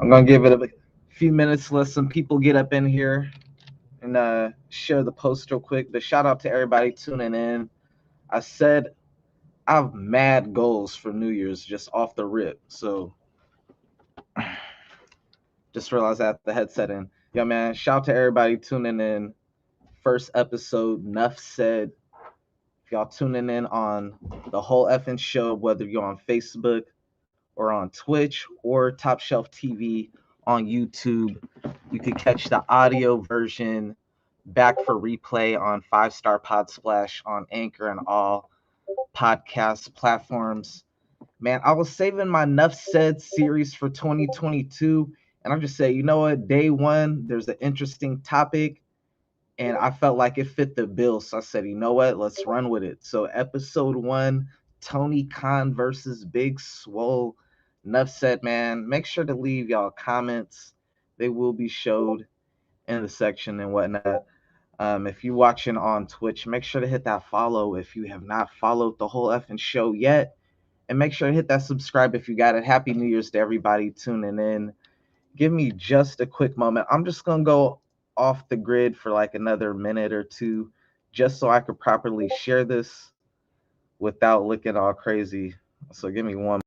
I'm gonna give it a few minutes, let some people get up in here and share the post real quick. But shout out to everybody tuning in. I said I have mad goals for New Year's just off the rip. So just realized I had the headset in. Yo, man, shout out to everybody tuning in. First episode, NUFF SAID. If y'all tuning in on the whole effing show, whether you're on Facebook or on Twitch or Top Shelf TV on YouTube, you can catch the audio version back for replay on 5 Star Pod Splash on Anchor and all podcast platforms. Man, I was saving my NUFF SAID series for 2022, and I'm just saying, you know what? Day one, there's an interesting topic, and I felt like it fit the bill. So I said, you know what? Let's run with it. So episode one, Tony Khan versus Big Swole. NUFF SAID, man. Make sure to leave y'all comments. They will be showed in the section and whatnot. If you're watching on Twitch, make sure to hit that follow if you have not followed the whole effing show yet. And make sure to hit that subscribe if you got it. Happy New Year's to everybody tuning in. Give me just a quick moment. I'm just going to go off the grid for like another minute or two just so I could properly share this without looking all crazy. So give me one.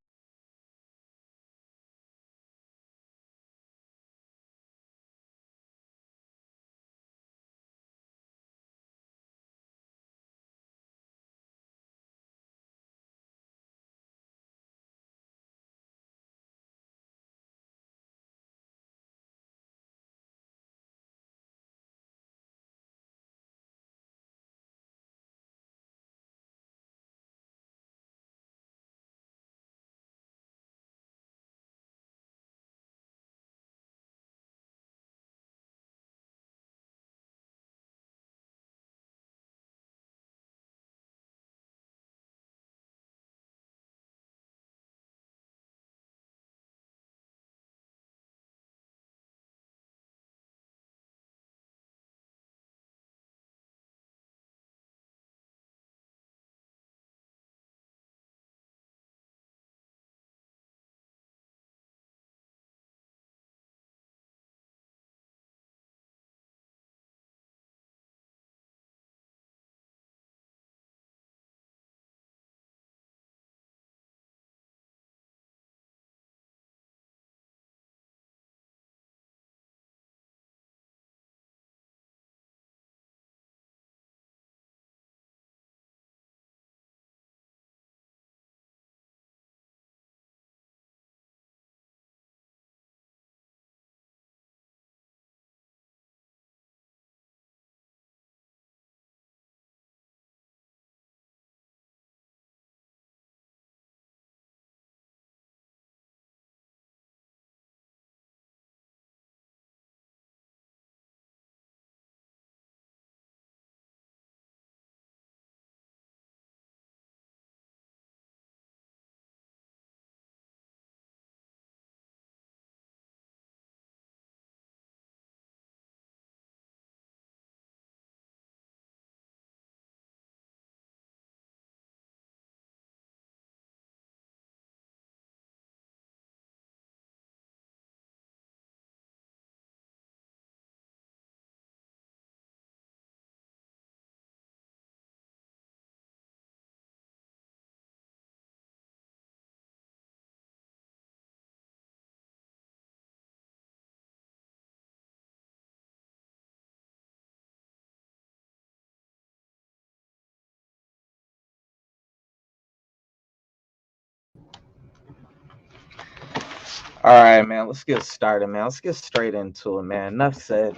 All right, man. Let's get started, man. Let's get straight into it, man. Enough said.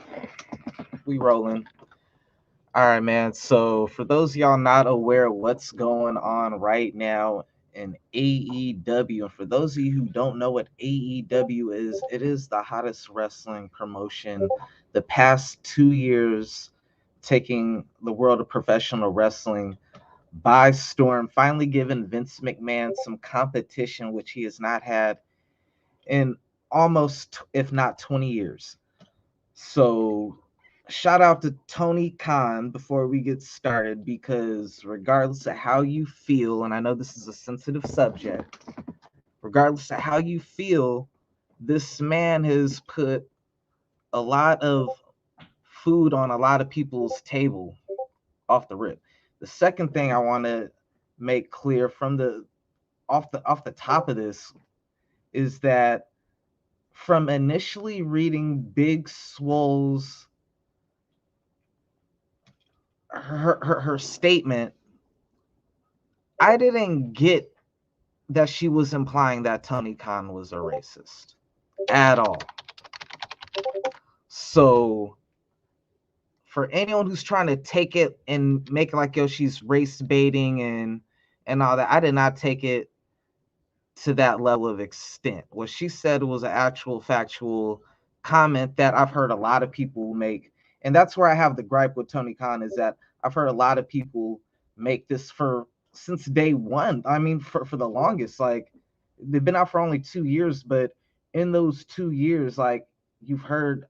We rolling. All right, man. So for those of y'all not aware what's going on right now in AEW, and for those of you who don't know what AEW is, it is the hottest wrestling promotion the past 2 years, taking the world of professional wrestling by storm, finally giving Vince McMahon some competition, which he has not had in almost, if not 20 years. So shout out to Tony Khan before we get started, because regardless of how you feel, and I know this is a sensitive subject, regardless of how you feel this man has put a lot of food on a lot of people's table off the rip. The second thing I want to make clear from the off the top of this is that from initially reading Big Swole's her statement, I didn't get that she was implying that Tony Khan was a racist at all. So for anyone who's trying to take it and make it like, yo, she's race baiting and all that, I did not take it to that level of extent. What she said was an actual factual comment that I've heard a lot of people make. And that's where I have the gripe with Tony Khan, is that I've heard a lot of people make this for since day one. I mean, for the longest, like they've been out for only 2 years, but in those 2 years, like I've heard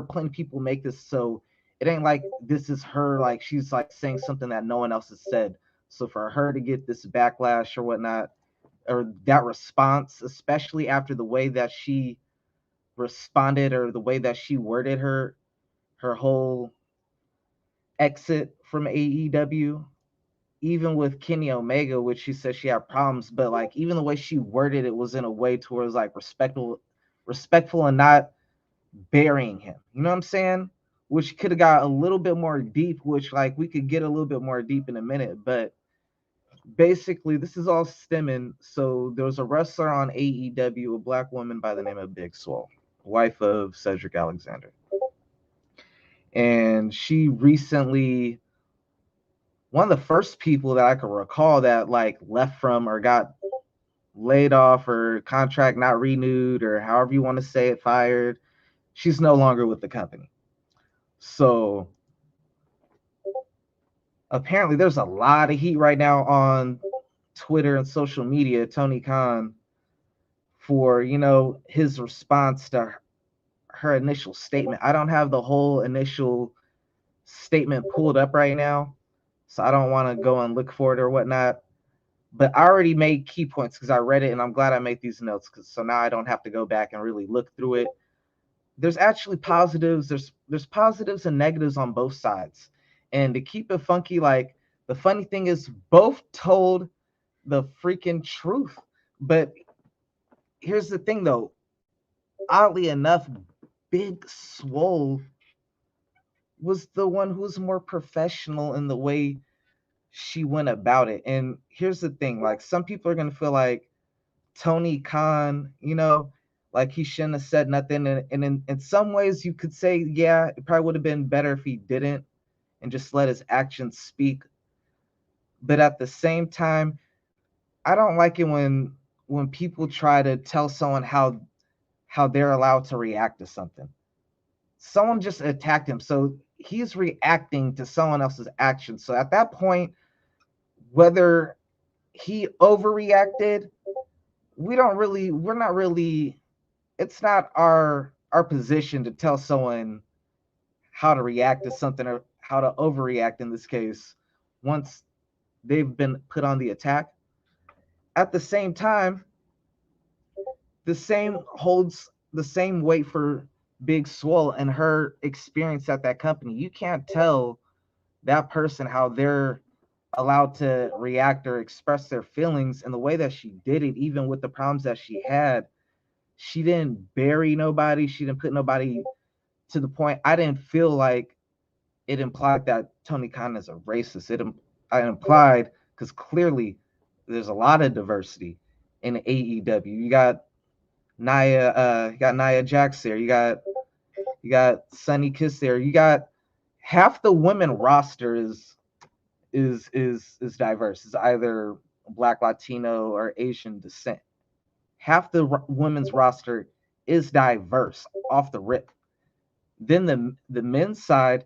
plenty of people make this. So it ain't like this is her, like she's like saying something that no one else has said. So for her to get this backlash or whatnot, or that response, especially after the way that she responded or the way that she worded her whole exit from AEW, even with Kenny Omega, which she said she had problems, but like even the way she worded it was in a way towards like respectful and not burying him. You know what I'm saying? Which could have got a little bit more deep, which like we could get a little bit more deep in a minute, but basically this is all stemming. So there was a wrestler on AEW, a black woman by the name of Big Swole, wife of Cedric Alexander, and she recently, one of the first people that I can recall that like left from or got laid off or contract not renewed or however you want to say it, fired. She's no longer with the company. So apparently there's a lot of heat right now on Twitter and social media, Tony Khan, for, you know, his response to her initial statement. I don't have the whole initial statement pulled up right now, so I don't want to go and look for it or whatnot. But I already made key points because I read it, and I'm glad I made these notes, because so now I don't have to go back and really look through it. There's actually positives. There's positives and negatives on both sides. And to keep it funky, like the funny thing is both told the freaking truth. But here's the thing though, oddly enough, Big Swole was the one who was more professional in the way she went about it. And here's the thing, like some people are gonna feel like Tony Khan, you know, like he shouldn't have said nothing. And in some ways you could say, yeah, it probably would have been better if he didn't and just let his actions speak. But at the same time, I don't like it when people try to tell someone how they're allowed to react to something. Someone just attacked him, so he's reacting to someone else's actions. So at that point, whether he overreacted, we're not really, it's not our position to tell someone how to react to something or how to overreact in this case once they've been put on the attack. At the same time, the same holds the same weight for Big Swole and her experience at that company. You can't tell that person how they're allowed to react or express their feelings in the way that she did it, even with the problems that she had. She didn't bury nobody. She didn't put nobody to the point. I didn't feel like it implied that Tony Khan is a racist. I implied, because clearly there's a lot of diversity in AEW. You got Nia Jax there. You got Sunny Kiss there. You got half the women roster is diverse. It's either Black, Latino, or Asian descent. Half the women's roster is diverse off the rip. Then the men's side,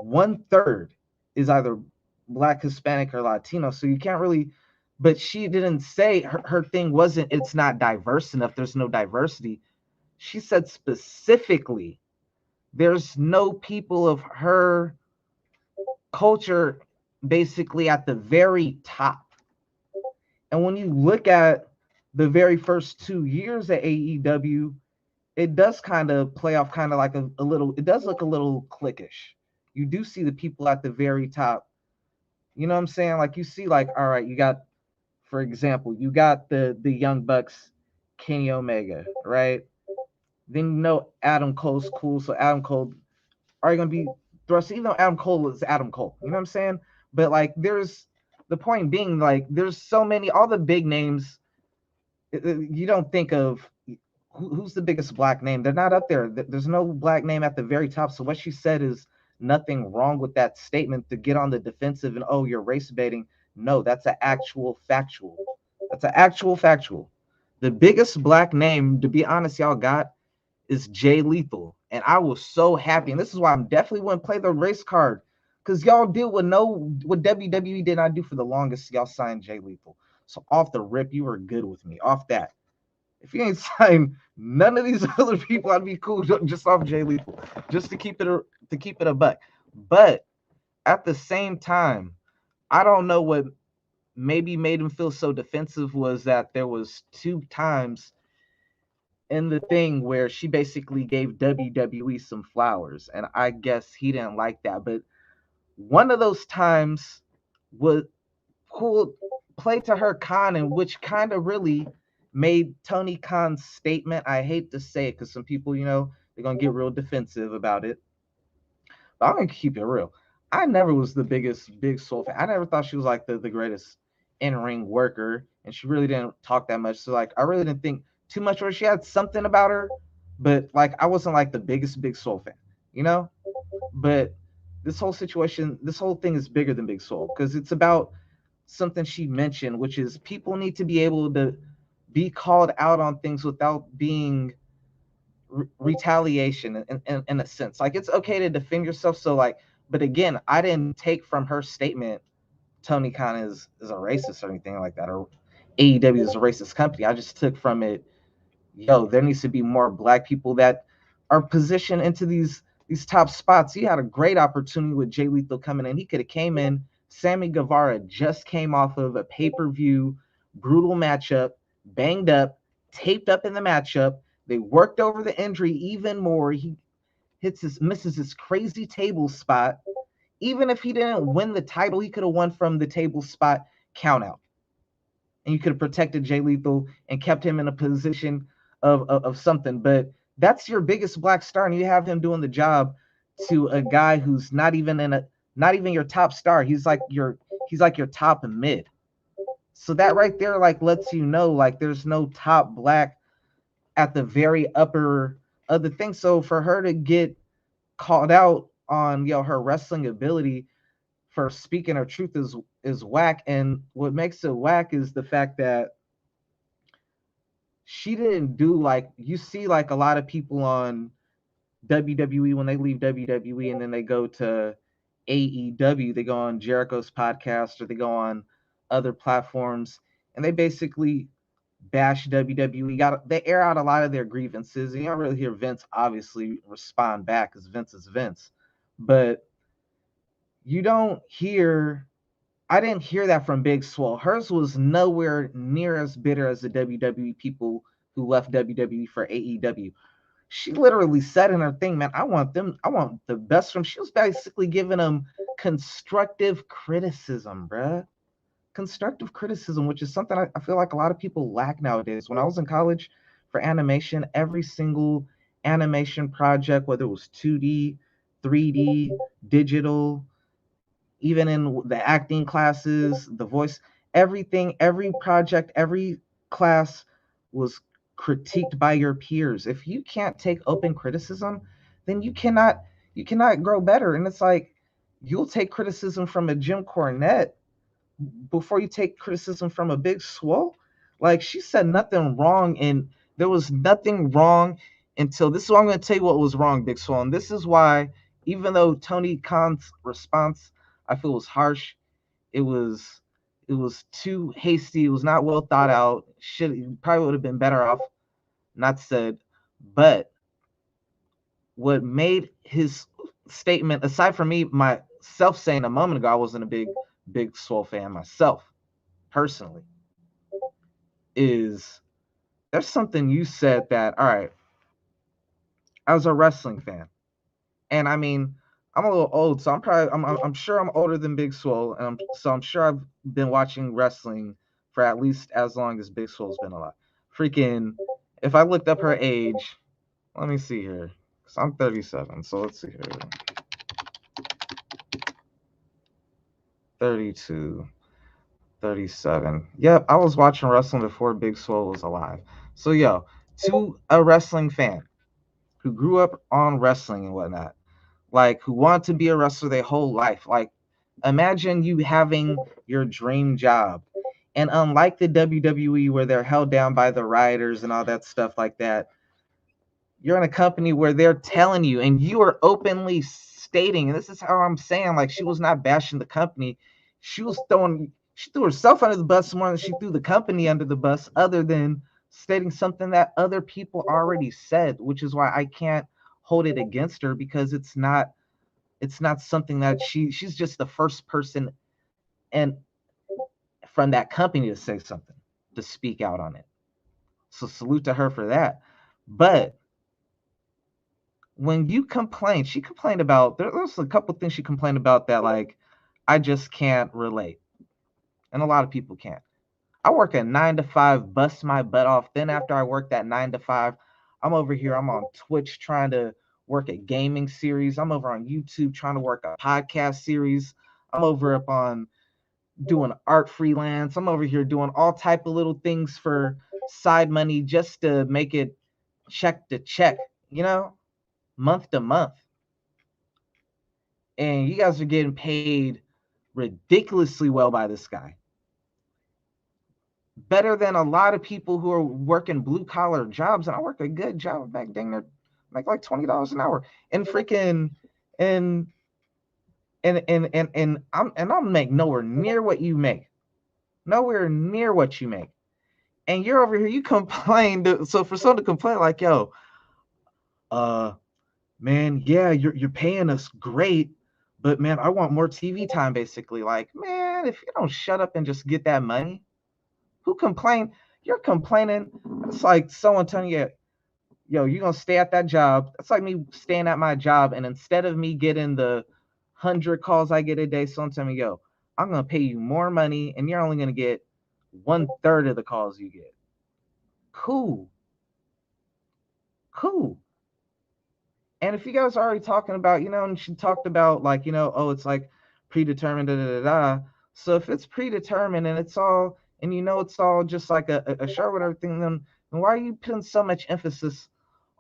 1/3 is either Black, Hispanic, or Latino. So you can't really. But she didn't say her thing wasn't it's not diverse enough. There's no diversity. She said specifically there's no people of her culture basically at the very top. And when you look at the very first 2 years at AEW, it does kind of play off kind of like a little, it does look a little cliquish. You do see the people at the very top. You know what I'm saying? Like you see, like, all right, you got, for example, you got the Young Bucks, Kenny Omega, right? Then you know Adam Cole's cool, so Adam Cole are you gonna be thrust? Even though Adam Cole is Adam Cole, you know what I'm saying? But like, there's the point being, like, there's so many, all the big names. You don't think of who's the biggest black name. They're not up there. There's no black name at the very top. So what she said is nothing wrong with that statement to get on the defensive and, oh, you're race baiting. No, that's an actual factual. That's an actual factual. The biggest black name, to be honest, y'all got is Jay Lethal. And I was so happy. And this is why I'm definitely wouldn't play the race card. Because y'all did what WWE did not do for the longest. Y'all signed Jay Lethal. So off the rip, you were good with me. Off that. If you ain't signed none of these other people, I'd be cool just off Jay Lethal. Just to keep it a buck. But at the same time, I don't know what maybe made him feel so defensive was that there was 2 times in the thing where she basically gave WWE some flowers, and I guess he didn't like that. But one of those times was cool, played to her con, and which kind of really made Tony Khan's statement. I hate to say it because some people, they're gonna get real defensive about it. But I'm gonna keep it real. I never was the biggest Big Soul fan. I never thought she was like the greatest in-ring worker, and she really didn't talk that much. So like, I really didn't think too much of her. She had something about her, but like, I wasn't like the biggest Big Soul fan, you know. But this whole situation, this whole thing is bigger than Big Soul because it's about something she mentioned, which is people need to be able to be called out on things without being retaliation in a sense. Like, it's okay to defend yourself. So like, but again, I didn't take from her statement Tony Khan is a racist or anything like that, or AEW is a racist company. I just took from it, yo, there needs to be more black people that are positioned into these top spots. You had a great opportunity with Jay Lethal coming in. He could have came in. Sammy Guevara just came off of a pay-per-view brutal matchup, banged up, taped up in the matchup. They worked over the injury even more. He misses his crazy table spot. Even if he didn't win the title, he could have won from the table spot count out. And you could have protected Jay Lethal and kept him in a position of something. But that's your biggest black star, and you have him doing the job to a guy who's not even your top star. He's like your top mid. So that right there, like, lets you know, like, there's no top black at the very upper of the thing. So for her to get called out on, her wrestling ability for speaking her truth is whack. And what makes it whack is the fact that she didn't do, like, you see, like, a lot of people on WWE when they leave WWE and then they go to AEW, they go on Jericho's podcast or they go on other platforms and they basically bash WWE. They air out a lot of their grievances. And you don't really hear Vince obviously respond back because Vince is Vince. But you don't hear, I didn't hear that from Big Swole. Hers was nowhere near as bitter as the WWE people who left WWE for AEW. She literally said in her thing, man, I want the best from. She was basically giving them constructive criticism, bruh. Constructive criticism, which is something I feel like a lot of people lack nowadays. When I was in college for animation, every single animation project, whether it was 2D, 3D, digital, even in the acting classes, the voice, everything, every project, every class was critiqued by your peers. If you can't take open criticism, then you cannot grow better. And it's like, you'll take criticism from a Jim Cornette before you take criticism from a Big Swole. Like, she said nothing wrong, and there was nothing wrong until this is what I'm going to tell you what was wrong, Big Swole. And this is why, even though Tony Khan's response I feel was harsh, it was too hasty. It was not well thought out. Probably would have been better off not said. But what made his statement, aside from me myself saying a moment ago I wasn't a big Swole fan myself personally, is there's something you said that, all right, as a wrestling fan. And I mean, I'm a little old, so I'm sure I'm older than Big Swole, and I'm sure I've been watching wrestling for at least as long as Big Swole's been alive. Freaking, if I looked up her age, let me see here, cause I'm 37, so let's see here, 32, 37. Yep, I was watching wrestling before Big Swole was alive. So yo, to a wrestling fan who grew up on wrestling and whatnot, like who want to be a wrestler their whole life. Like, imagine you having your dream job. And unlike the WWE where they're held down by the rioters and all that stuff like that, you're in a company where they're telling you and you are openly stating, and this is how I'm saying, like, she was not bashing the company. She threw herself under the bus more than she threw the company under the bus, other than stating something that other people already said, which is why I can't hold it against her, because it's not something that she's just the first person and from that company to say something, to speak out on it. So salute to her for that. But when you complain, she complained about, there's a couple things she complained about that, like, I just can't relate. And a lot of people can't. I work a 9 to 5, bust my butt off. Then after I work that 9 to 5, I'm over here, I'm on Twitch trying to work a gaming series. I'm over on YouTube trying to work a podcast series. I'm over up on doing art freelance. I'm over here doing all type of little things for side money just to make it check to check, month to month. And you guys are getting paid ridiculously well by this guy. Better than a lot of people who are working blue collar jobs. And I work a good job back dang near, make like $20 an hour. And freaking and I'll make nowhere near what you make. Nowhere near what you make. And you're over here, you complain. So for someone to complain like, yo, man, yeah, you're paying us great, but man, I want more TV time, basically. Like, man, if you don't shut up and just get that money, who complain? You're complaining. It's like someone telling you, yo, you're gonna stay at that job. That's like me staying at my job, and instead of me getting the 100 calls I get a day, someone tell me, yo, I'm gonna pay you more money, and you're only gonna get 1/3 of the calls you get. Cool. Cool. And if you guys are already talking about, and she talked about, like, oh, it's like predetermined, da da da da. So if it's predetermined and it's all, and it's all just like a show with everything, then why are you putting so much emphasis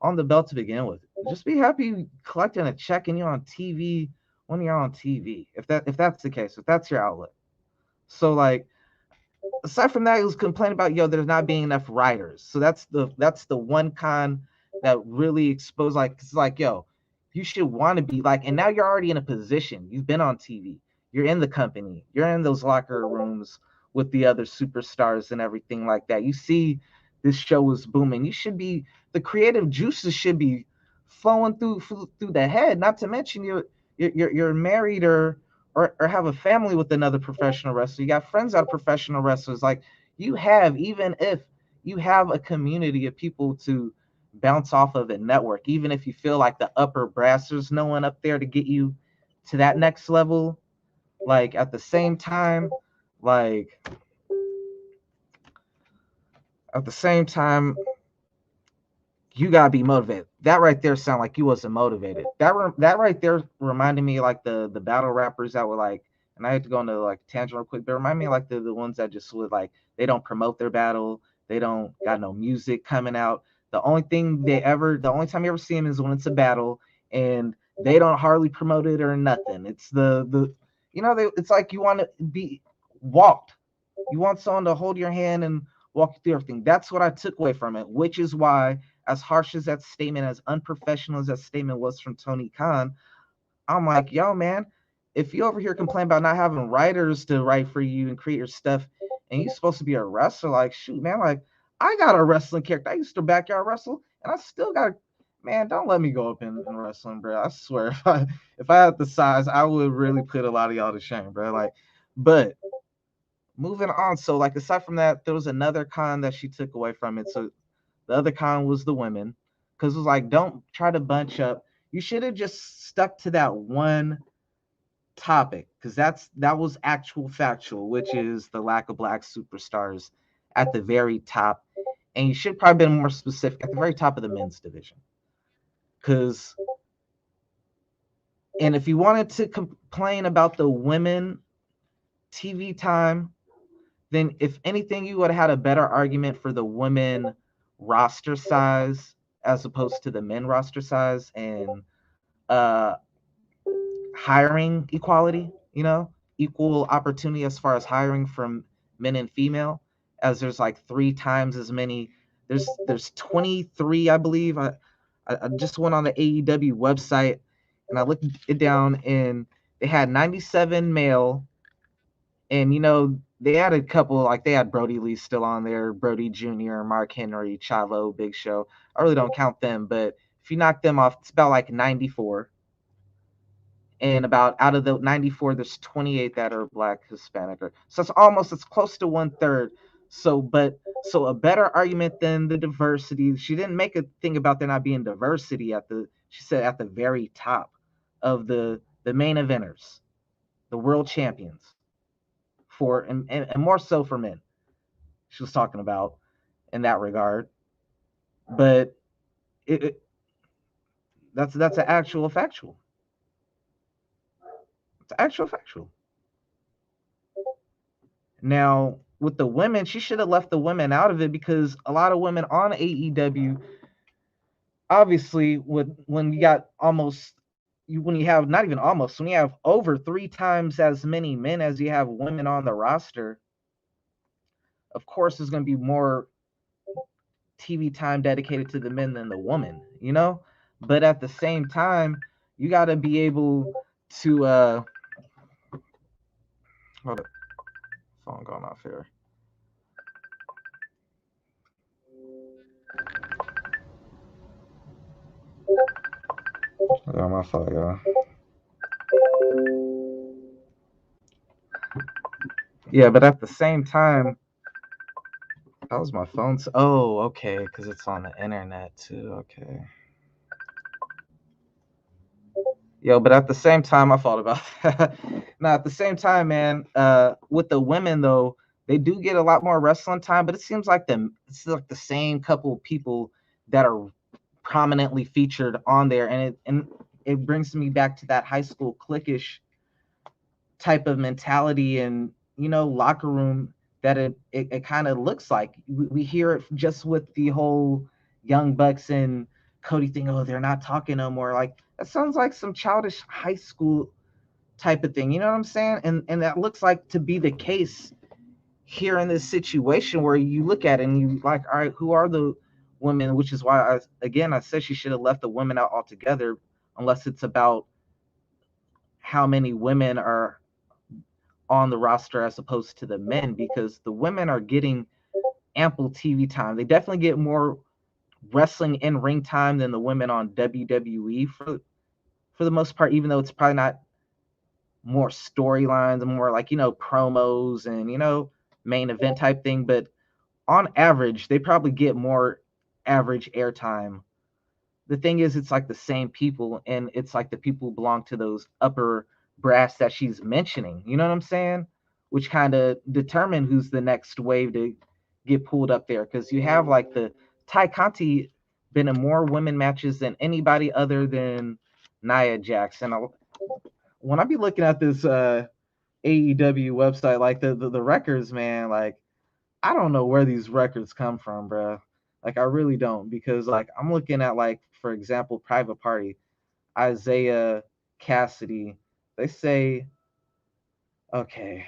on the belt to begin with? Just be happy collecting a check and you're on TV when you're on TV. If that's the case, if that's your outlet. So like, aside from that, he was complaining about, there's not being enough writers. So that's the one con that really exposed, like, it's like, you should want to be like, and now you're already in a position. You've been on TV. You're in the company. You're in those locker rooms with the other superstars and everything like that. You see this show is booming. The creative juices should be flowing through the head. Not to mention you're married or have a family with another professional wrestler. You got friends that are professional wrestlers. Like, even if you have a community of people to bounce off of and network, even if you feel like the upper brass, there's no one up there to get you to that next level. Like, at the same time, you gotta be motivated. That right there sound like you wasn't motivated. That right there reminded me like the battle rappers that were like, and I had to go into like tangent real quick, but remind me like the ones that just would like, they don't promote their battle, they don't got no music coming out. The only time you ever see them is when it's a battle, and they don't hardly promote it or nothing. It's it's like you want to be walked. You want someone to hold your hand and walk you through everything. That's what I took away from it, which is why, as harsh as that statement, as unprofessional as that statement was from Tony Khan, I'm like, yo, man, if you over here complain about not having writers to write for you and create your stuff, and you're supposed to be a wrestler, like, shoot, man, like, I got a wrestling character. I used to backyard wrestle, and I still got, man, don't let me go up in wrestling, bro. I swear, if I had the size, I would really put a lot of y'all to shame, bro. Like, but moving on. So, like, aside from that, there was another con that she took away from it. So the other con was the women, because it was like, don't try to bunch up. You should have just stuck to that one topic, because that was actual factual, which is the lack of black superstars at the very top. And you should probably been more specific at the very top of the men's division. Because, and if you wanted to complain about the women TV time, then if anything, you would have had a better argument for the women roster size as opposed to the men roster size, and uh, hiring equality, equal opportunity as far as hiring from men and female, as there's like 3 times as many. There's 23, I believe. I just went on the AEW website and I looked it down, and they had 97 male, and they had a couple, like they had Brody Lee still on there, Brody Jr., Mark Henry, Chavo, Big Show. I really don't count them, but if you knock them off, it's about like 94. And about out of the 94, there's 28 that are black, Hispanic, so it's close to 1/3. So a better argument than the diversity. She didn't make a thing about there not being diversity she said at the very top of the main eventers, the world champions, for and more so for men. She was talking about in that regard, but that's an actual factual. It's actual factual. Now, with the women, she should have left the women out of it, because a lot of women on AEW, obviously, when you got when you have not even almost, when you have over 3 times as many men as you have women on the roster, of course, there's going to be more TV time dedicated to the men than the woman, But at the same time, you got to be able to hold up, phone going off here. Yeah, my fault, y'all. Yeah, but at the same time, that was my phone. Oh, okay, because it's on the internet too. Okay. Yo, but at the same time, I thought about that. Now, at the same time, man, with the women though, they do get a lot more wrestling time, but it seems like it's like the same couple of people that are prominently featured on there, and it brings me back to that high school cliquish type of mentality and locker room that it kind of looks like. We hear it just with the whole Young Bucks and Cody thing. Oh, they're not talking no more. Like, that sounds like some childish high school type of thing. You know what I'm saying? And that looks like to be the case here in this situation, where you look at it and you like, all right, who are the women? Which is why I said she should have left the women out altogether, unless it's about how many women are on the roster as opposed to the men, because the women are getting ample TV time. They definitely get more wrestling in ring time than the women on WWE for the most part, even though it's probably not more storylines and more like, promos and, main event type thing. But on average, they probably get more average airtime. The thing is, it's like the same people, and it's like the people who belong to those upper brass that she's mentioning. You know what I'm saying? Which kind of determine who's the next wave to get pulled up there. Because you have like the Ty Conti been in more women matches than anybody other than Nia Jax. And when I be looking at this AEW website, like the records, man, like, I don't know where these records come from, bro. Like, I really don't, because like I'm looking at, like, for example, Private Party, Isaiah Cassidy. They say, okay,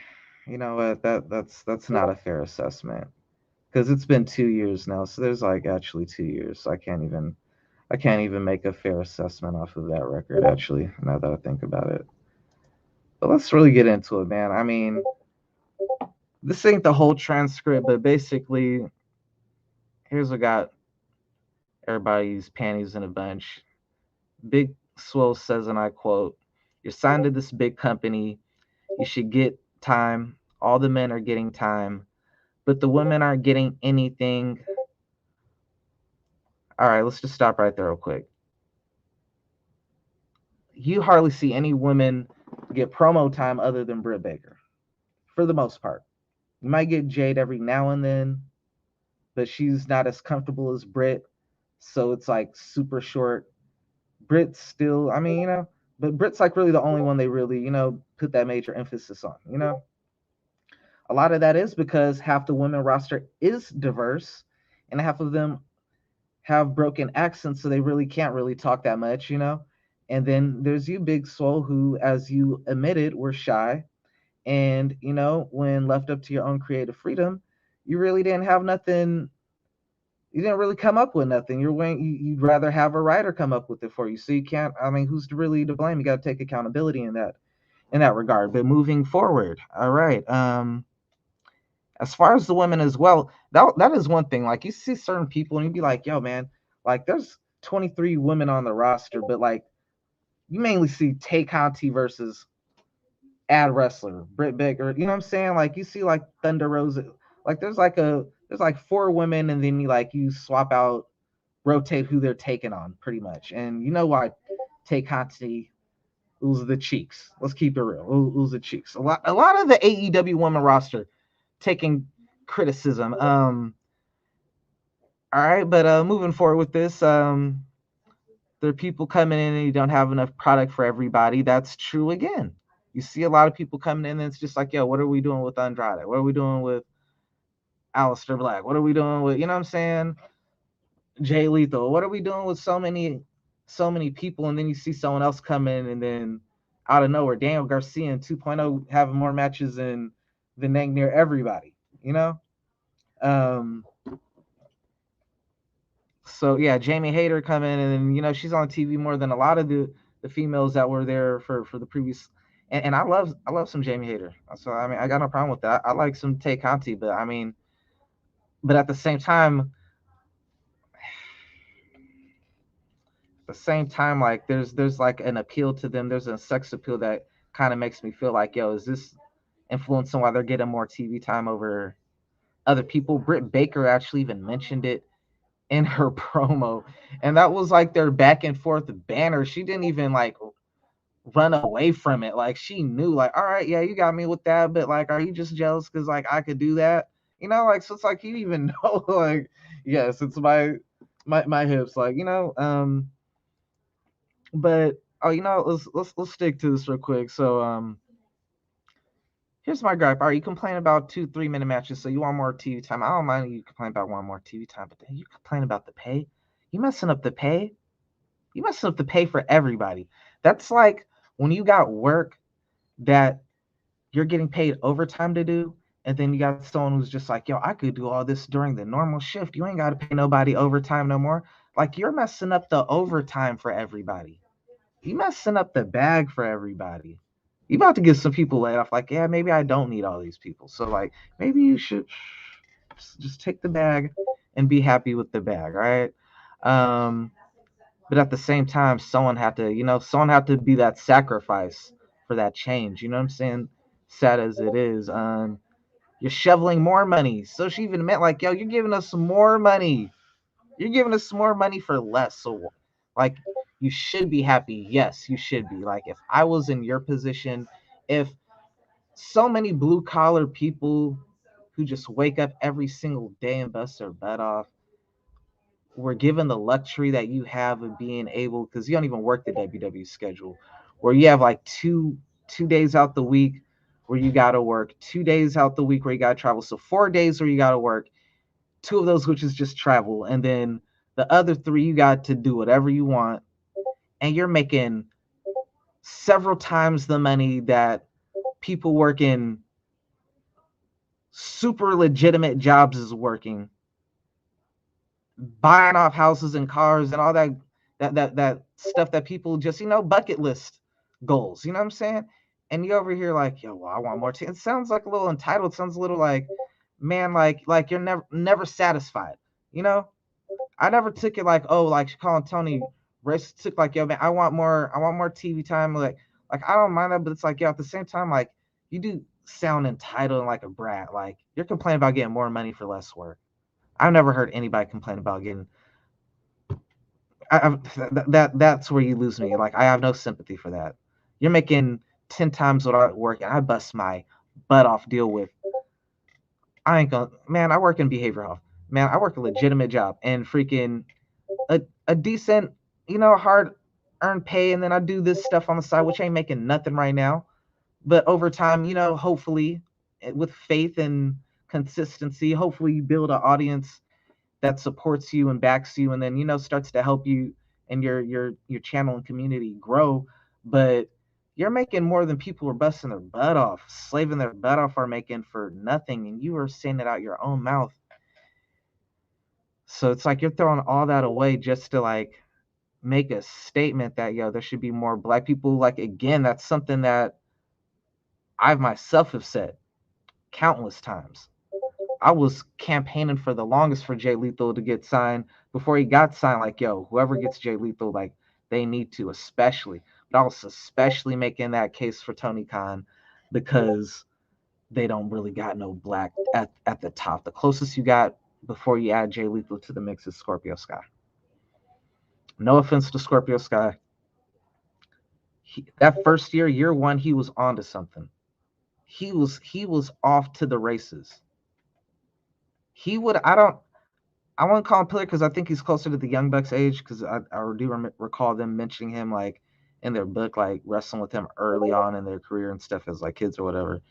you know what? That's not a fair assessment, because it's been 2 years now. So there's like actually 2 years. So I can't even make a fair assessment off of that record, actually, now that I think about it. But let's really get into it, man. I mean, this ain't the whole transcript, but basically, here's what got everybody's panties in a bunch. Big Swole says, and I quote, "You're signed to this big company. You should get time. All the men are getting time, but the women aren't getting anything." All right, let's just stop right there real quick. You hardly see any women get promo time other than Britt Baker, for the most part. You might get Jade every now and then, but she's not as comfortable as Britt, so it's like super short. Britt's still, I mean, but Britt's like really the only one they really, put that major emphasis on. A lot of that is because half the women roster is diverse, and half of them have broken accents, so they really can't really talk that much. And then there's you, Big Swole, who, as you admitted, were shy. And, when left up to your own creative freedom, you really didn't have nothing. You didn't really come up with nothing. You'd rather have a writer come up with it for you. So you can't, I mean, who's really to blame? You got to take accountability in that regard. But moving forward, all right. As far as the women as well, that is one thing. Like, you see certain people and you'd be like, yo, man, like, there's 23 women on the roster, but like, you mainly see Tay Conti versus ad wrestler Britt Baker. You know what I'm saying? Like, you see like Thunder Rosa. Like, there's like four women, and then you swap out, rotate who they're taking on, pretty much. And you know why Tay Conti lose the cheeks? Let's keep it real. Lose the cheeks. A lot of the AEW women roster taking criticism. All right, but moving forward with this, there are people coming in and you don't have enough product for everybody. That's true again. You see a lot of people coming in and it's just like, yo, what are we doing with Andrade? What are we doing with Aleister Black? What are we doing with, you know what I'm saying? Jay Lethal. What are we doing with so many people? And then you see someone else come in, and then out of nowhere, Daniel Garcia in 2.0 having more matches than dang near everybody, you know? Um, so yeah, Jamie Hayter come in, and she's on TV more than a lot of the females that were there for the previous. And I love some Jamie Hayter. So I mean, I got no problem with that. I like some Tay Conti, but I mean, but at the same time, like there's like an appeal to them. There's a sex appeal that kind of makes me feel like, yo, is this influencing why they're getting more TV time over other people? Britt Baker actually even mentioned it in her promo, and that was like their back and forth banner. She didn't even like run away from it. Like, she knew, like, all right, yeah, you got me with that, but like, are you just jealous because like I could do that? Like, so it's like you even know, like, yes, it's my hips, like, but oh, let's stick to this real quick. So here's my gripe. All right, you complain about 2 3 minute matches, so you want more TV time. I don't mind you complain about one more TV time, but then you complain about the pay. You messing up the pay. You messing up the pay for everybody. That's like when you got work that you're getting paid overtime to do, and then you got someone who's just like, yo, I could do all this during the normal shift. You ain't got to pay nobody overtime no more. Like, you're messing up the overtime for everybody. You messing up the bag for everybody. You about to get some people laid off. Like, yeah, maybe I don't need all these people. So like, maybe you should just take the bag and be happy with the bag, all right? But at the same time, someone had to be that sacrifice for that change. You know what I'm saying? Sad as it is, you're shoveling more money. So she even meant like, yo, you're giving us some more money. You're giving us more money for less. So, like, you should be happy. Yes, you should be. Like, if I was in your position, if so many blue collar people who just wake up every single day and bust their butt off were given the luxury that you have of being able, because you don't even work the WWE schedule, where you have like two days out the week where you got to work, 2 days out the week where you got to travel. So 4 days where you got to work, two of those which is just travel, and then the other three you got to do whatever you want, and you're making several times the money that people working super legitimate jobs is working, buying off houses and cars and all that stuff that people just, bucket list goals. You know what I'm saying? And you over here like, yo, well, I want more. It sounds like a little entitled. It sounds a little like, man, like you're never satisfied. You know, I never took it like, oh, like calling Tony Race took like, yo, man, I want more TV time. Like I don't mind that, but it's like, yo, at the same time, like you do sound entitled and like a brat. Like you're complaining about getting more money for less work. I've never heard anybody complain about getting that's where you lose me. Like I have no sympathy for that. You're making 10 times what I work, and I bust my butt off deal with. I ain't gonna, man. I work in behavioral health, man. I work a legitimate job and freaking a decent, hard earned pay, and then I do this stuff on the side, which ain't making nothing right now. But over time, hopefully, with faith and consistency, hopefully you build an audience that supports you and backs you, and then starts to help you and your channel and community grow. But you're making more than people are busting their butt off, slaving their butt off, are making for nothing, and you are saying it out your own mouth. So it's like you're throwing all that away just to like make a statement that there should be more black people. Like again, that's something that I myself have said countless times. I was campaigning for the longest for Jay Lethal to get signed. Before he got signed, like, whoever gets Jay Lethal, like, they need to, especially. But I was especially making that case for Tony Khan because they don't really got no black at the top. The closest you got before you add Jay Lethal to the mix is Scorpio Sky. No offense to Scorpio Sky. That first year one, he was onto something. He was off to the races. He would I won't call him Pillar because I think he's closer to the Young Bucks age, because I do recall them mentioning him like in their book, like wrestling with him early on in their career and stuff as like kids or whatever.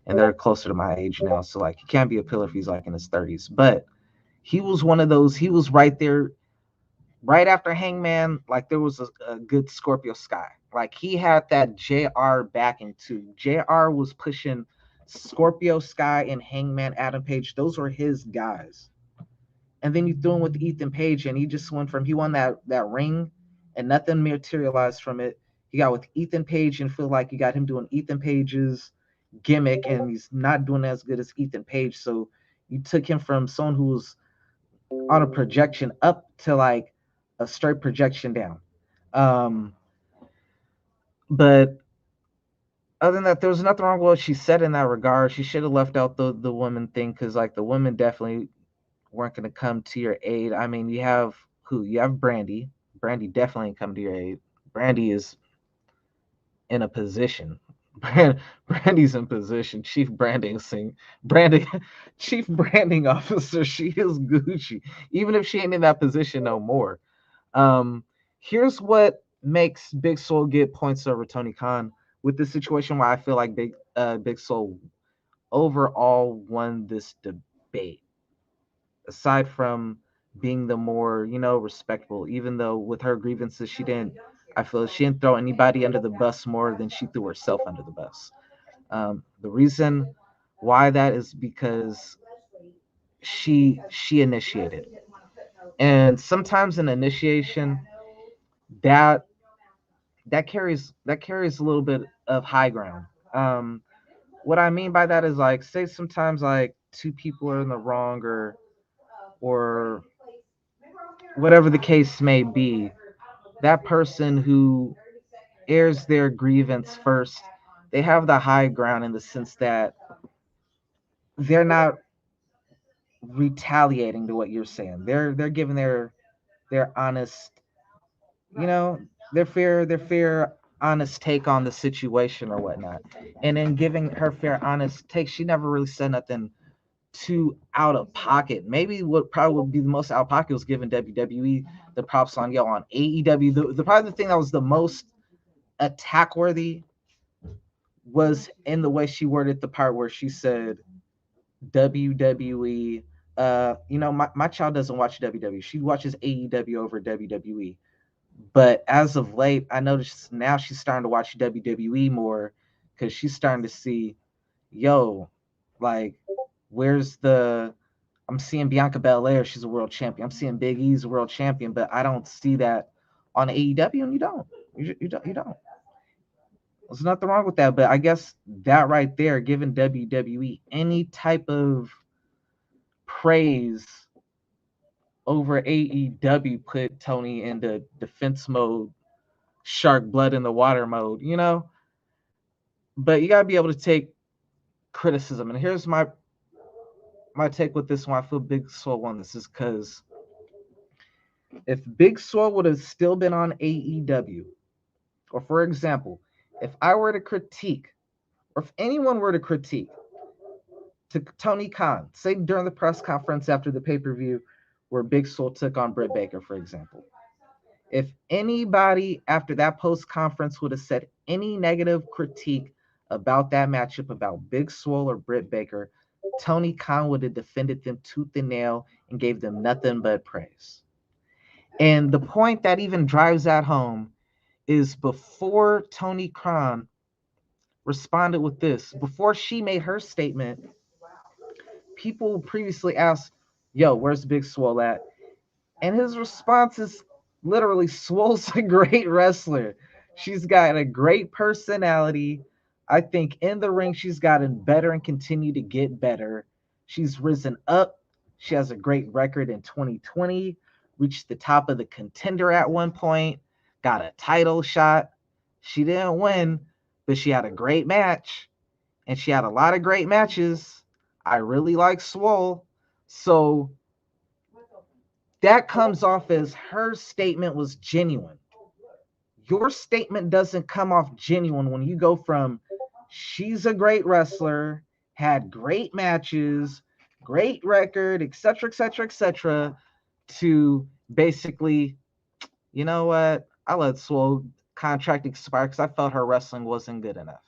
And they're closer to my age now, so like he can't be a Pillar if he's like in his 30s. But he was one of those. He was right there, right after Hangman. Like there was a good Scorpio Sky. Like he had that JR backing too. JR was pushing Scorpio Sky and Hangman Adam Page. Those were his guys. And then you threw him with Ethan Page, and he just he won that ring, and nothing materialized from it. He got with Ethan Page and feel like you got him doing Ethan Page's gimmick, and he's not doing as good as Ethan Page. So you took him from someone who was on a projection up to like a straight projection down. But other than that, there was nothing wrong with what she said in that regard. She should have left out the woman thing, because like the women definitely weren't going to come to your aid. I mean, you have who? You have Brandy. Brandy definitely ain't come to your aid. Brandy is in a position. Brandy's in position. Chief branding chief branding officer. She is Gucci. Even if she ain't in that position no more. Here's what makes Big Swole get points over Tony Khan with this situation, where I feel like Big Swole overall won this debate. Aside from being the more, respectable, even though with her grievances, I feel she didn't throw anybody under the bus more than she threw herself under the bus. The reason why that is because she initiated. And sometimes an initiation that carries a little bit of high ground. What I mean by that is like, say sometimes like two people are in the wrong, or whatever the case may be, that person who airs their grievance first, they have the high ground in the sense that they're not retaliating to what you're saying. They're giving their honest, you know, their fair honest take on the situation or whatnot. And in giving her fair honest take, she never really said nothing too out of pocket. Maybe what probably would be the most out of pocket was giving WWE the props on AEW. The probably the thing that was the most attack worthy was in the way she worded the part where she said WWE. My child doesn't watch WWE. She watches AEW over WWE. But as of late, I noticed now she's starting to watch WWE more, because she's starting to see, like, where's the? I'm seeing Bianca Belair, she's a world champion. I'm seeing Big E's a world champion, but I don't see that on AEW, and you don't. You don't. There's nothing wrong with that, but I guess that right there, giving WWE any type of praise over AEW, put Tony into defense mode, shark blood in the water mode, But you gotta be able to take criticism. And here's my take with this one. I feel Big Swole won this is because If Big Swole would have still been on AEW, or for example, if I were to critique, or if anyone were to critique to Tony Khan, say during the press conference after the pay-per-view where Big Swole took on Britt Baker, for example, if anybody after that post conference would have said any negative critique about that matchup, about Big Swole or Britt Baker, Tony Khan would have defended them tooth and nail and gave them nothing but praise. And the point that even drives that home is before Tony Khan responded with this, before she made her statement, people previously asked, yo, where's Big Swole at? And his response is literally, Swole's a great wrestler. She's got a great personality. I think in the ring, she's gotten better and continue to get better. She's risen up. She has a great record in 2020, reached the top of the contender at one point, got a title shot. She didn't win, but she had a great match, and she had a lot of great matches. I really like Swole. So that comes off as her statement was genuine. Your statement doesn't come off genuine when you go from she's a great wrestler, had great matches, great record, etc., etc., etc., to basically, you know what? I let Swole contract expire because I felt her wrestling wasn't good enough.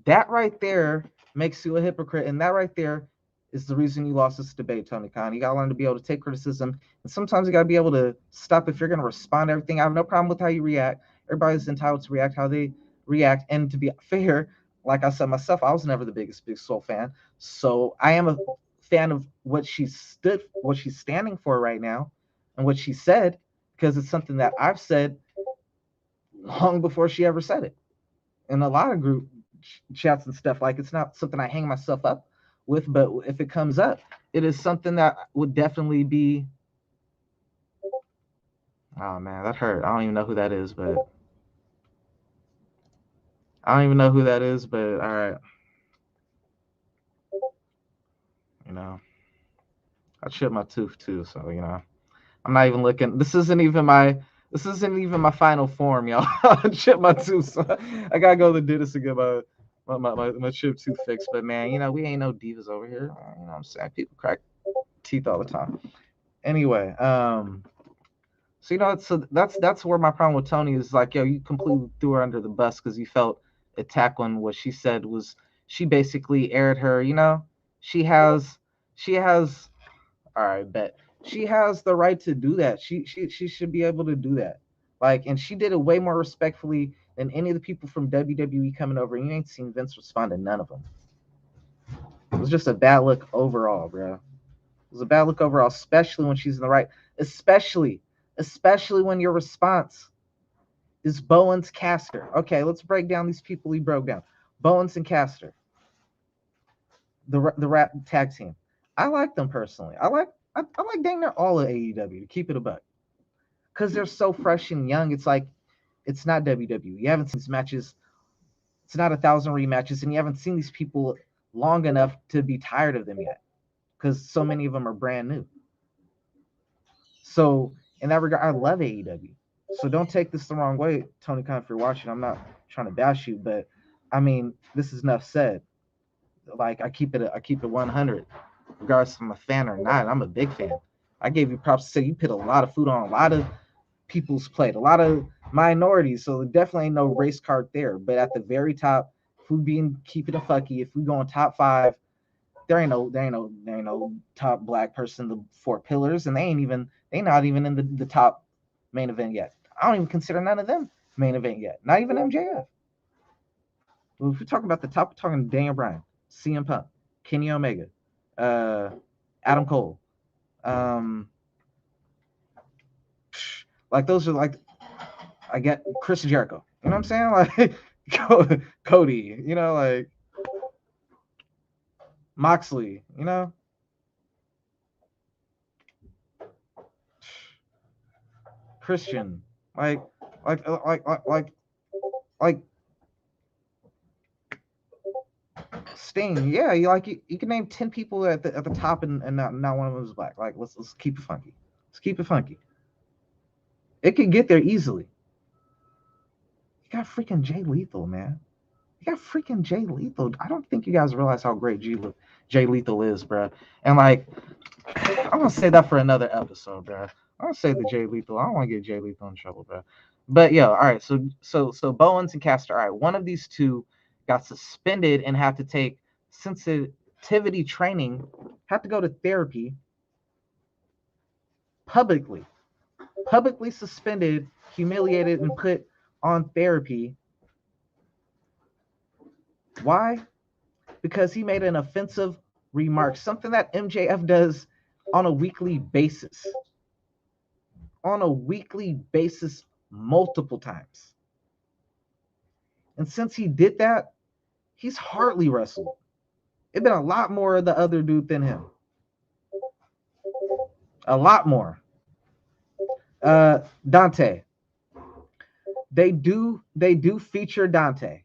That right there makes you a hypocrite, and that right there is the reason you lost this debate, Tony Khan. You got to learn to be able to take criticism, and sometimes you got to be able to stop if you're going to respond to everything. I have no problem with how you react. Everybody's entitled to react how they react, and to be fair, like I said myself, I was never the biggest Big Swole fan, so I am a fan of what she's standing for right now, and what she said, because it's something that I've said long before she ever said it. In a lot of group chats and stuff, like it's not something I hang myself up with, but if it comes up, it is something that would definitely be. Oh man, that hurt. I don't even know who that is, but all right. You know, I chipped my tooth too, so I'm not even looking. This isn't even my final form, y'all. I chipped my tooth, so I gotta go to the dentist to get my chipped tooth fixed. But man, we ain't no divas over here. You know what I'm saying? People crack teeth all the time. Anyway, so that's where my problem with Tony is, like, yo, you completely threw her under the bus because you felt attacked when what she said was, she basically aired her. She has all right, bet she has the right to do that. She should be able to do that. Like, and she did it way more respectfully than any of the people from WWE coming over. You ain't seen Vince respond to none of them. It was just a bad look overall, bro. It was a bad look overall, especially when she's in the right. Especially when your response is Bowens Caster. Okay, let's break down these people we broke down. Bowens and Caster, the rap tag team. I like them personally. I like dang near all of AEW, to keep it a buck, because they're so fresh and young. It's like, it's not WWE. You haven't seen these matches. It's not 1,000 rematches, and you haven't seen these people long enough to be tired of them yet, because so many of them are brand new. So in that regard, I love AEW. So don't take this the wrong way, Tony Khan, if you're watching. I'm not trying to bash you, but I mean, this is enough said. Like, I keep it 100, regardless if I'm a fan or not. I'm a big fan. I gave you props to say you put a lot of food on a lot of people's plate, a lot of minorities. So definitely ain't no race card there. But at the very top, if we keep it a fucky, if we go on top 5, there ain't no top black person, the 4 pillars, and they not even in the top main event yet. I don't even consider none of them main event yet. Not even MJF. Well, if we're talking about the top, we're talking Daniel Bryan, CM Punk, Kenny Omega, Adam Cole. Like, those are, like, I get Chris Jericho. You know what I'm saying? Like, Cody, like Moxley, Christian, like Sting. Yeah, you can name 10 people at the top, and not one of them is black. Like, let's keep it funky. Let's keep it funky. It could get there easily. You got freaking Jay Lethal, man. You got freaking Jay Lethal. I don't think you guys realize how great Jay Lethal is, bro. And like, I'm gonna say that for another episode, bro. I'm gonna say the Jay Lethal. I don't want to get Jay Lethal in trouble, bro. But yo, all right. So Bowens and Castor. All right, one of these two got suspended and had to take sensitivity training. Had to go to therapy publicly suspended, humiliated, and put on therapy. Why? Because he made an offensive remark, something that MJF does on a weekly basis. On a weekly basis, multiple times. And since he did that, he's hardly wrestled. It's been a lot more of the other dude than him. A lot more. Dante. They do feature Dante.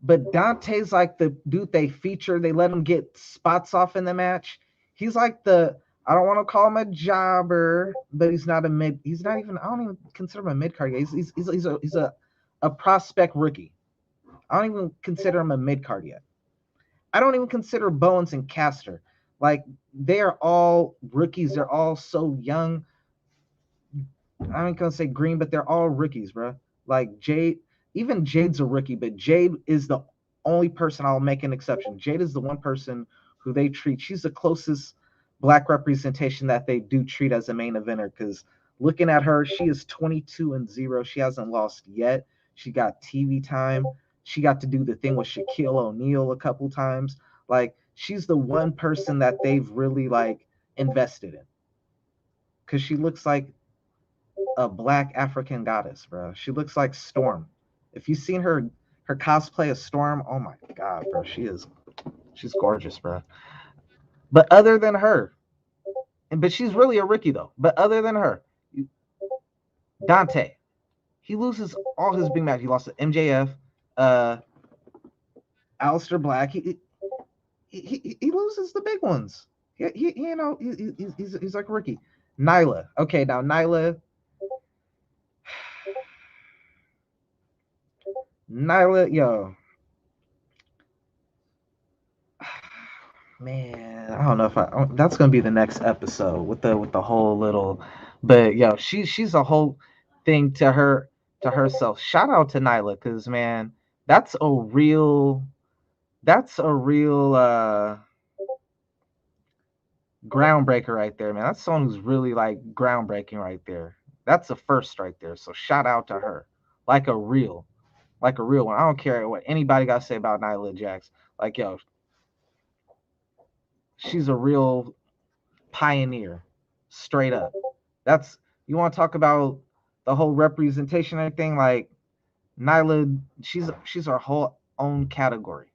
But Dante's like the dude they feature. They let him get spots off in the match. He's like I don't want to call him a jobber, but he's not a he's not even, I don't even consider him a mid-card yet. He's a prospect rookie. I don't even consider him a mid-card yet. I don't even consider Bowens and Castor. Like, they are all rookies. They're all so young. I ain't gonna say green, but they're all rookies, bro. Like Jade, even Jade's a rookie, but Jade is the only person I'll make an exception. Jade is the one person who they treat. She's the closest black representation that they do treat as a main eventer, because looking at her, she is 22-0. She hasn't lost yet. She got TV time. She got to do the thing with Shaquille O'Neal a couple times. Like, she's the one person that they've really like invested in, because she looks like a black African goddess, bro. She looks like Storm. If you've seen her cosplay as Storm, oh my god, bro, she's gorgeous, bro. But other than her, but she's really a rookie though. But other than her, Dante, he loses all his big matches. He lost to MJF, Aleister Black. He loses the big ones. He's like a rookie. Nyla. Okay, now Nyla, yo, man, I don't know if that's gonna be the next episode with the whole little, but yo, she's a whole thing to herself. Shout out to Nyla, because man, that's a real groundbreaker right there, man. That's someone who's really like groundbreaking right there. That's a first right there. So shout out to her, like a real one. I don't care what anybody got to say about Nyla Jax. Like, yo, she's a real pioneer, straight up. That's, you want to talk about the whole representation and everything. Like, Nyla, she's our whole own category.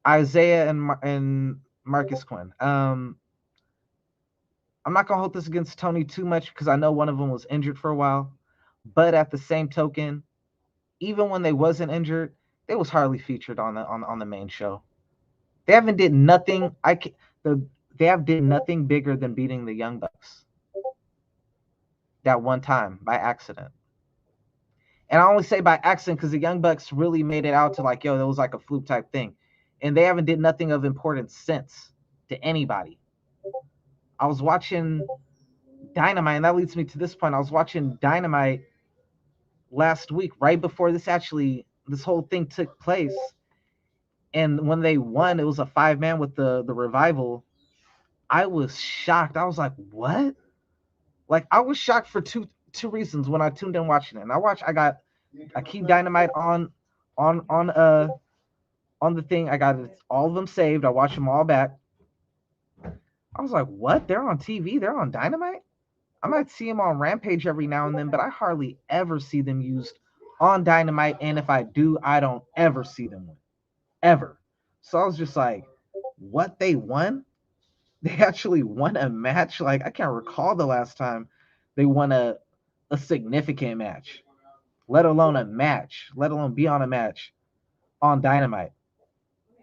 Isaiah and Marcus Quinn. I'm not gonna hold this against Tony too much, because I know one of them was injured for a while. But at the same token, even when they wasn't injured, they was hardly featured on the main show. They haven't did nothing. They have did nothing bigger than beating the Young Bucks that one time by accident. And I only say by accident because the Young Bucks really made it out to like, yo, that was like a fluke type thing. And they haven't did nothing of importance since to anybody. I was watching Dynamite, and that leads me to this point. I was watching Dynamite last week, right before this whole thing took place. And when they won, it was a 5-man with the Revival. I was shocked. I was like, what? Like, I was shocked for two reasons when I tuned in watching it. And I keep Dynamite on the thing. I got all of them saved. I watched them all back. I was like, what? They're on TV? They're on Dynamite? I might see them on Rampage every now and then, but I hardly ever see them used on Dynamite. And if I do, I don't ever see them win. Ever. So I was just like, what? They won? They actually won a match? Like, I can't recall the last time they won a significant match, let alone a match, let alone be on a match on Dynamite.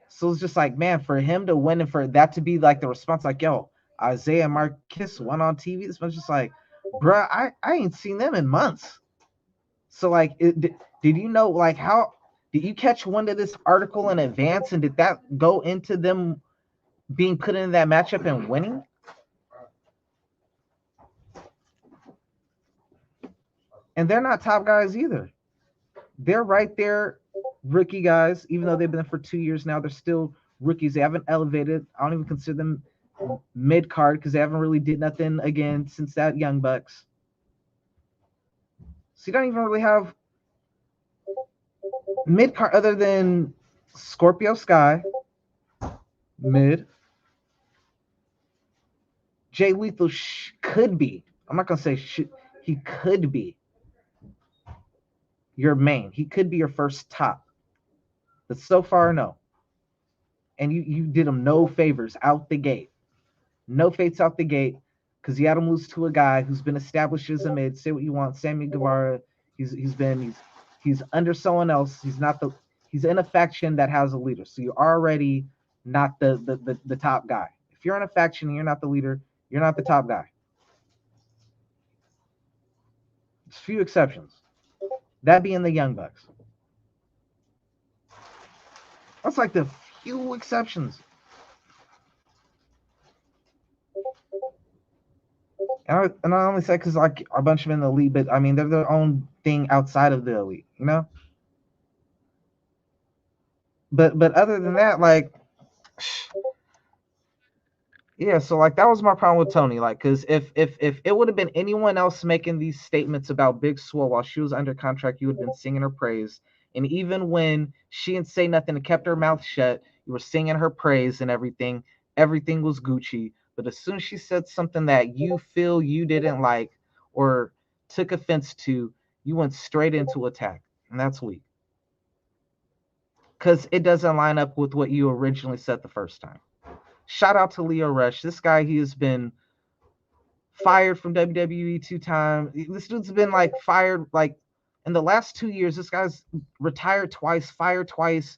So it's just like, man, for him to win and for that to be like the response, like, yo, Isaiah and Marcus won on TV. This was just like, bruh, I ain't seen them in months. So like, did you know, like, how did you catch one of this article in advance, and did that go into them being put in that matchup and winning? And they're not top guys either. They're right there, rookie guys. Even though they've been there for 2 years now, they're still rookies. They haven't elevated. I don't even consider them mid card because they haven't really did nothing again since that Young Bucks. So you don't even really have mid card other than Scorpio Sky, mid. Jay Lethal could be. I'm not gonna say he could be your main. He could be your first top. But so far, no. And you did him no favors out the gate. No fates out the gate because you had him lose to a guy who's been established as a mid. Say what you want, Sammy Guevara. He's under someone else. He's in a faction that has a leader. So you're already not the top guy. If you're in a faction and you're not the leader, you're not the top guy. There's a few exceptions. That being the Young Bucks. That's like the few exceptions. And I only say because like a bunch of them in the elite, but I mean they're their own thing outside of the elite, you know. But other than that, like, yeah. So like that was my problem with Tony. Like, because if it would have been anyone else making these statements about Big Swole while she was under contract, you would have been singing her praise. And even when she didn't say nothing and kept her mouth shut, you were singing her praise and everything. Everything was Gucci. But as soon as she said something that you feel you didn't like or took offense to, you went straight into attack. And that's weak. Because it doesn't line up with what you originally said the first time. Shout out to Leo Rush. This guy, he has been fired from WWE 2 times. This dude's been like fired like in the last 2 years. This guy's retired twice, fired twice,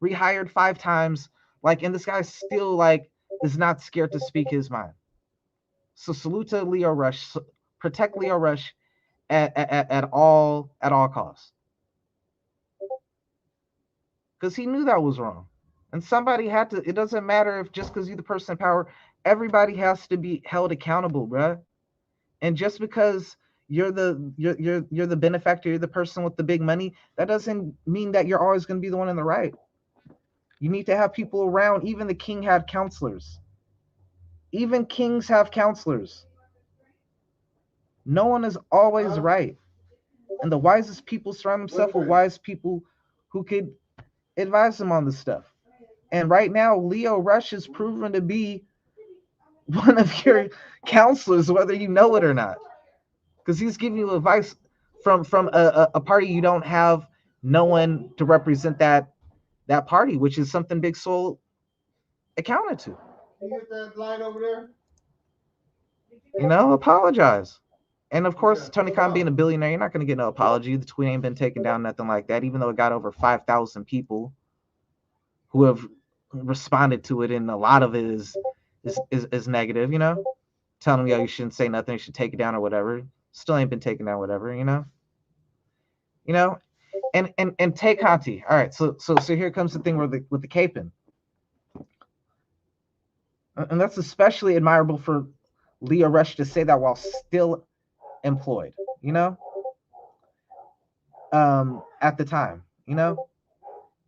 rehired 5 times. Like, and this guy still like is not scared to speak his mind. So salute to Leo Rush. Protect Leo Rush at all costs. Because he knew that was wrong. And somebody had to, it doesn't matter if just because you're the person in power, everybody has to be held accountable, bruh. And just because you're the benefactor, you're the person with the big money, that doesn't mean that you're always going to be the one in the right. You need to have people around. Even the king had counselors. Even kings have counselors. No one is always right. And the wisest people surround themselves with wise people who could advise them on this stuff. And right now, Leo Rush is proven to be one of your counselors, whether you know it or not, because he's giving you advice from a party you don't have no one to represent that party, which is something Big Swole accounted to. You get that light over there? You know, apologize. And of course, Tony Khan being a billionaire, you're not going to get no apology. The tweet ain't been taken down, nothing like that, even though it got over 5,000 people who have responded to it, and a lot of it is negative, you know, telling them, yo, you shouldn't say nothing, you should take it down or whatever. Still ain't been taken down, whatever, you know. And take Conti. All right, so here comes the thing with the caping, and that's especially admirable for Leo Rush to say that while still employed, you know, at the time, you know.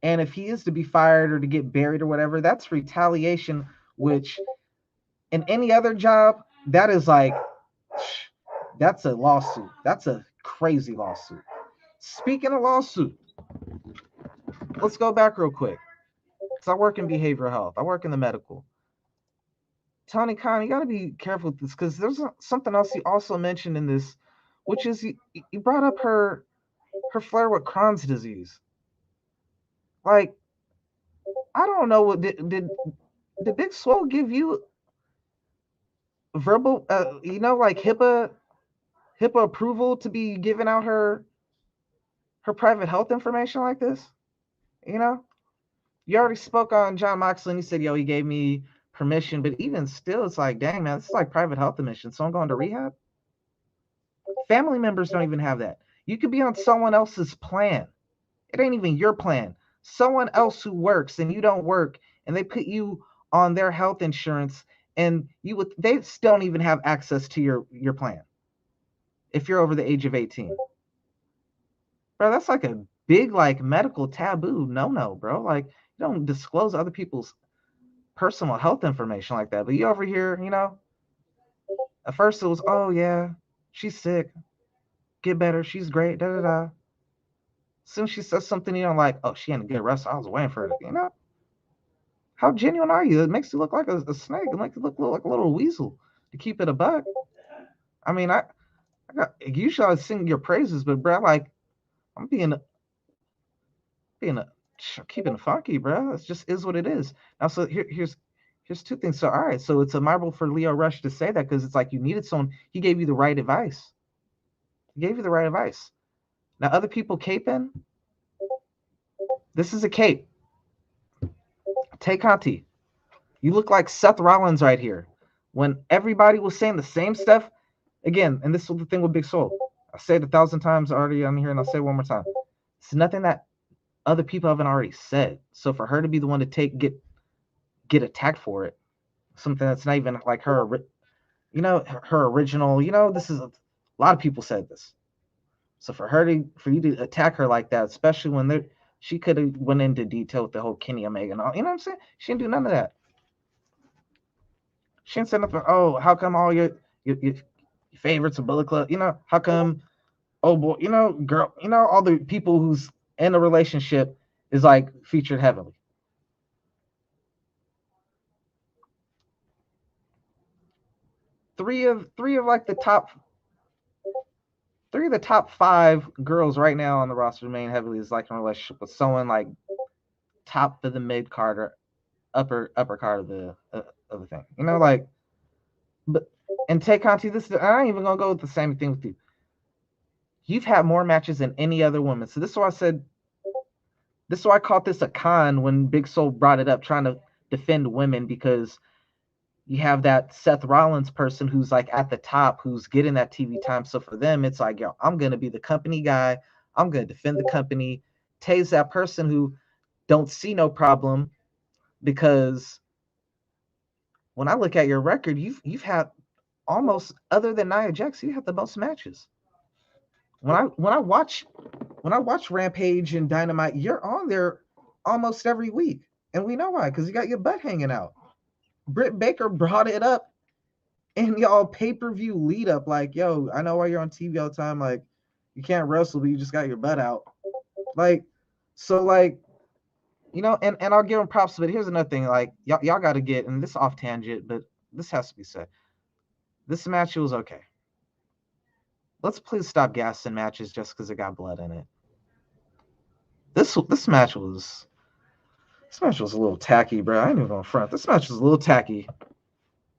And if he is to be fired or to get buried or whatever, that's retaliation, which in any other job, that is like, that's a lawsuit. That's a crazy lawsuit. Speaking of lawsuit, let's go back real quick. So I work in behavioral health. I work in the medical. Tony Khan, you got to be careful with this because there's something else he also mentioned in this, which is he brought up her flare with Crohn's disease. Like, I don't know what did Big Swole give you verbal, you know, like HIPAA approval to be giving out her private health information like this, you know? You already spoke on John Moxley, and he said, yo, he gave me permission. But even still, it's like, dang, man, this is like private health admission. So I'm going to rehab? Family members don't even have that. You could be on someone else's plan. It ain't even your plan. Someone else who works and you don't work, and they put you on their health insurance, and they still don't even have access to your plan if you're over the age of 18. Bro, that's like a big like medical taboo. No, bro. Like, you don't disclose other people's personal health information like that. But you over here, at first it was, oh yeah, she's sick. Get better. She's great. Da da da. As soon as she says something you don't like, oh, she had to get arrested. I was waiting for her. How genuine are you? It makes you look like a snake. It makes you look like a little weasel to keep it a buck. I mean, I usually I sing your praises, but bro, like I'm being keeping it funky, bro. It just is what it is. Now, so here's two things. So all right, so it's admirable for Leo Rush to say that because it's like you needed someone. He gave you the right advice. He gave you the right advice. Now, other people caping. This is a cape. Tay Conti, you look like Seth Rollins right here. When everybody was saying the same stuff, again, and this was the thing with Big Swole. I said it 1,000 times already on here, and I'll say it one more time. It's nothing that other people haven't already said. So for her to be the one to get attacked for it, something that's not even like her, her original. This is a lot of people said this. So for you to attack her like that, especially when she could have went into detail with the whole Kenny Omega and all. You know what I'm saying? She didn't do none of that. She didn't say nothing. Oh, how come all your favorites are Bullet Club? How come? Oh boy, girl, all the people who's in a relationship is like featured heavily. Three of like the top 5 girls right now on the roster remain heavily is like in a relationship with someone like top of the mid card or upper card of the thing. But and Tay Conti, I ain't even gonna go with the same thing with you. You've had more matches than any other woman. So this is why I said, this is why I called this a con when Big Swole brought it up, trying to defend women, because you have that Seth Rollins person who's like at the top, who's getting that TV time. So for them, it's like, yo, I'm going to be the company guy. I'm going to defend the company. Tay's that person who don't see no problem, because when I look at your record, you've had almost, other than Nia Jax, you have the most matches. When I watch Rampage and Dynamite, you're on there almost every week, and we know why, because you got your butt hanging out. Britt Baker brought it up in y'all pay-per-view lead up, like, yo, I know why you're on TV all the time, like, you can't wrestle, but you just got your butt out. Like, so like, and I'll give him props, but here's another thing, like, y'all got to get, and this off tangent, but this has to be said. This match was okay. Let's please stop gassing matches just because it got blood in it. This match was a little tacky, bro. I ain't even gonna front. This match was a little tacky.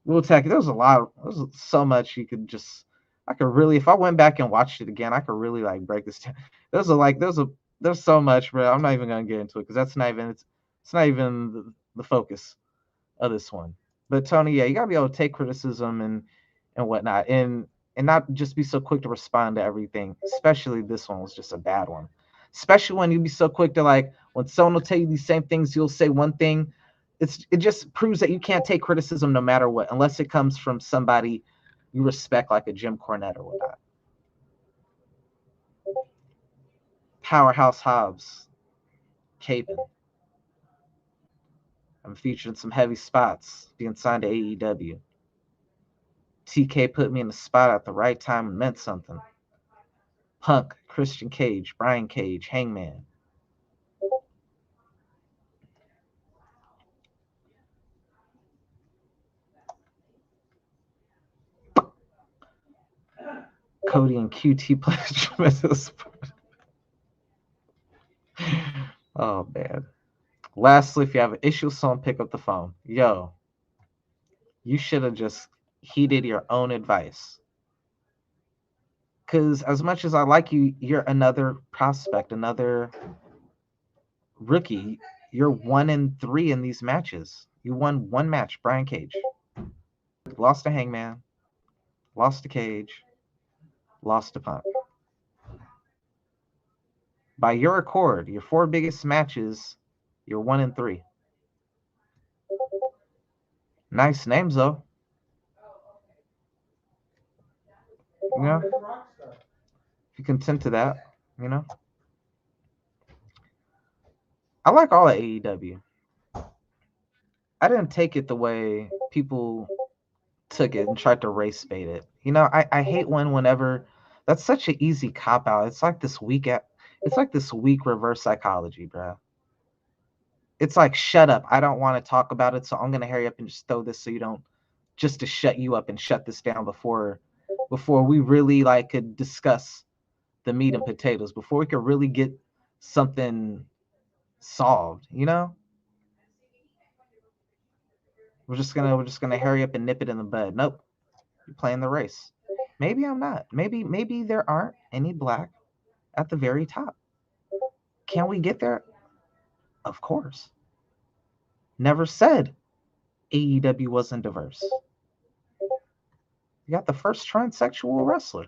There was so much you could just. I could really, if I went back and watched it again, I could really like break this down. There's so much, bro. I'm not even gonna get into it because it's not even the focus of this one. But Tony, yeah, you gotta be able to take criticism and whatnot, and not just be so quick to respond to everything. Especially this one was just a bad one. Especially when you be so quick to, like, when someone will tell you these same things, you'll say one thing. It just proves that you can't take criticism no matter what, unless it comes from somebody you respect, like a Jim Cornette or whatnot. Powerhouse Hobbs, Capen. I'm featured in some heavy spots, being signed to AEW. TK put me in the spot at the right time and meant something. Punk, Christian Cage, Brian Cage, Hangman. Cody and QT play a tremendous part. Oh, man. Lastly, if you have an issue with someone, pick up the phone. Yo, you should have just heeded your own advice. Because as much as I like you, you're another prospect, another rookie. You're 1-3 in these matches. You won one match, Brian Cage. Lost to Hangman. Lost to Cage. Lost to Punk. By your accord, your 4 biggest matches, you're 1-3. Nice names though. You know, if you content to that, you know. I like all of AEW. I didn't take it the way people took it and tried to race bait it. You know, I hate whenever that's such an easy cop out. It's like this weak reverse psychology, bro. It's like, shut up. I don't want to talk about it, so I'm gonna hurry up and just throw this so you don't, just to shut you up and shut this down before we really like could discuss the meat and potatoes, before we could really get something solved, you know? We're just gonna hurry up and nip it in the bud. Nope. You're playing the race. Maybe I'm not. Maybe there aren't any black at the very top. Can we get there? Of course. Never said AEW wasn't diverse. You got the first transsexual wrestler.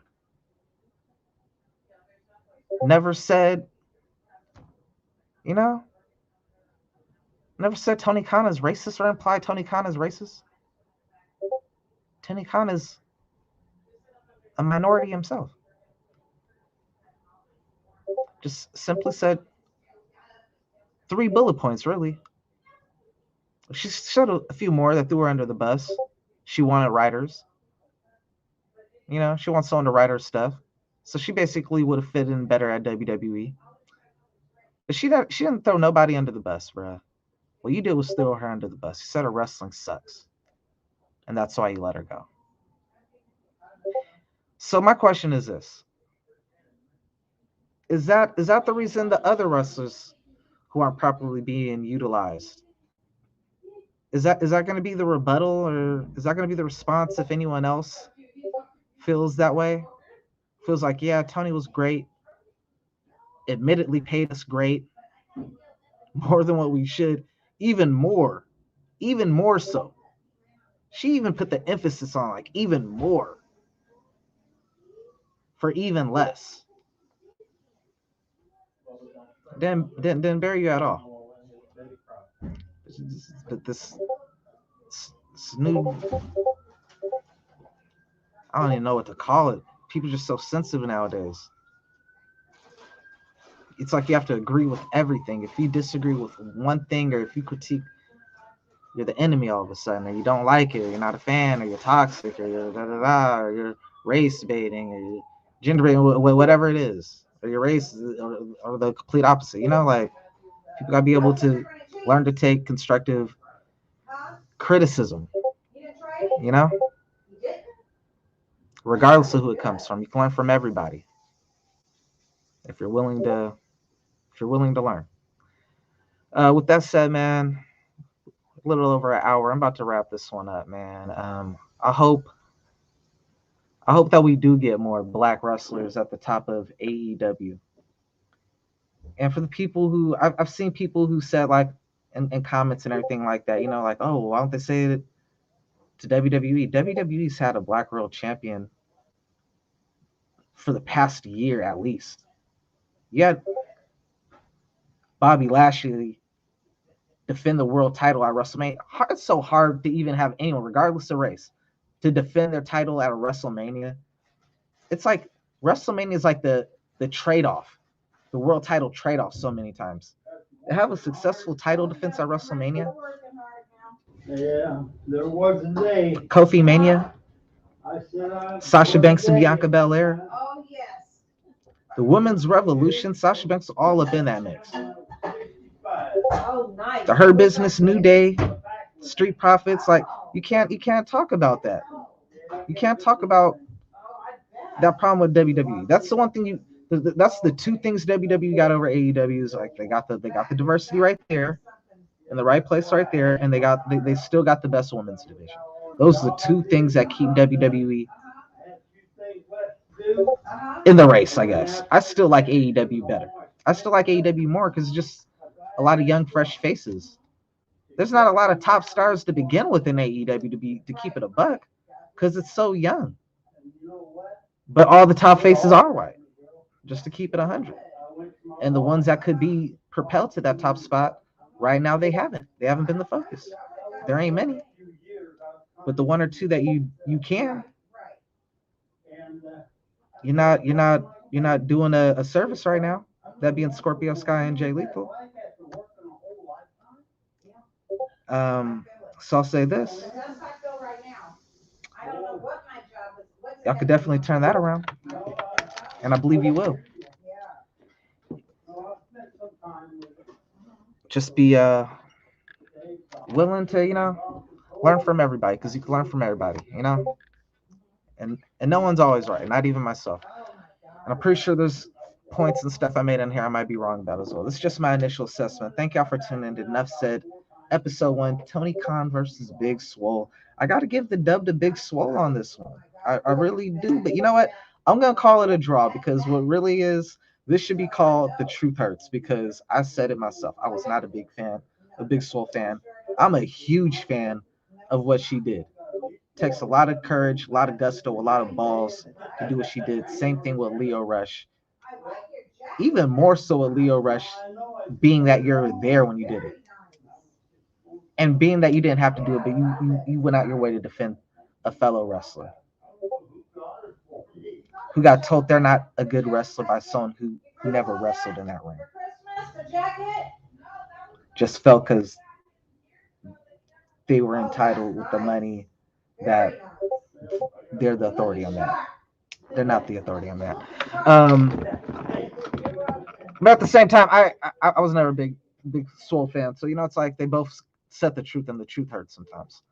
Never said, you know, never said Tony Khan is racist or implied Tony Khan is racist. Tony Khan is a minority himself. Just simply said 3 bullet points, really. She said a few more that threw her under the bus. She wanted writers. You know, she wants someone to write her stuff. So she basically would have fit in better at WWE. But she didn't throw nobody under the bus, bruh. What you did was throw her under the bus. You said her wrestling sucks. And that's why you let her go. So my question is this. Is that the reason the other wrestlers who aren't properly being utilized? Is that going to be the rebuttal, or is that going to be the response if anyone else feels that way? Feels like, yeah, Tony was great. Admittedly paid us great. More than what we should. Even more so. She even put the emphasis on like even more for even less. Didn't bury you at all. But this new, I don't even know what to call it. People are just so sensitive nowadays. It's like you have to agree with everything. If you disagree with one thing, or if you critique, you're the enemy all of a sudden, or you don't like it, or you're not a fan, or you're toxic, or you're or you're race baiting, or you're gender baiting, whatever it is, or your race, or the complete opposite. You know, like, people gotta be able to learn to take constructive criticism. You know, regardless of who it comes from, you can learn from everybody if you're willing to learn. With that said, man, a little over an hour. I'm about to wrap this one up, man. I hope that we do get more black wrestlers at the top of AEW. And for the people who I've seen people who said, like, in comments and everything like that, you know, like, oh, why don't they say it to WWE? WWE's had a black world champion for the past year at least. You had Bobby Lashley defend the world title at WrestleMania. It's so hard to even have anyone, regardless of race, to defend their title at a WrestleMania. It's like WrestleMania is like the trade-off, the world title trade-off so many times. To have a successful title defense at WrestleMania. Yeah, there was a day. Kofi Mania. Sasha Banks and Bianca Belair. Oh, yes. The Women's Revolution. Sasha Banks all up in that mix. Oh, nice. The Her Business, New Day, Street Profits. Like, you can't talk about that. You can't talk about that problem with WWE. That's the one thing that's the two things WWE got over AEW is, like, they got the diversity right there in the right place right there, and they still got the best women's division. Those are the two things that keep WWE in the race, I guess. I still like AEW better. I still like AEW more because just a lot of young, fresh faces. There's not a lot of top stars to begin with in AEW to keep it a buck because it's so young. But all the top faces are white, just to keep it 100. And the ones that could be propelled to that top spot right now, they haven't. They haven't been the focus. There ain't many, but the one or two that you can, you're not doing a service right now. That being Scorpio Sky and Jay Lethal. So I'll say this: y'all could definitely turn that around, and I believe you will. Just be willing to learn from everybody, because you can learn from everybody, and no one's always right, not even myself. And I'm pretty sure there's points and stuff I made in here I might be wrong about as well. This is just my initial assessment. Thank y'all for tuning in to Enough Said, episode 1, Tony Khan versus Big Swole. I got to give the dub to Big Swole on this one. I really do. But you know what? I'm going to call it a draw, because what really is, this should be called The Truth Hurts, because I said it myself. I was not a Big Swole fan. I'm a huge fan of what she did. Takes a lot of courage, a lot of gusto, a lot of balls to do what she did. Same thing with Leo Rush. Even more so with Leo Rush, being that you're there when you did it. And being that you didn't have to do it, but you went out your way to defend a fellow wrestler who got told they're not a good wrestler by someone who never wrestled in that ring. Just felt because they were entitled with the money that they're the authority on that. They're not the authority on that. But at the same time, I was never a big Swole fan, so it's like they both said the truth, and the truth hurts sometimes.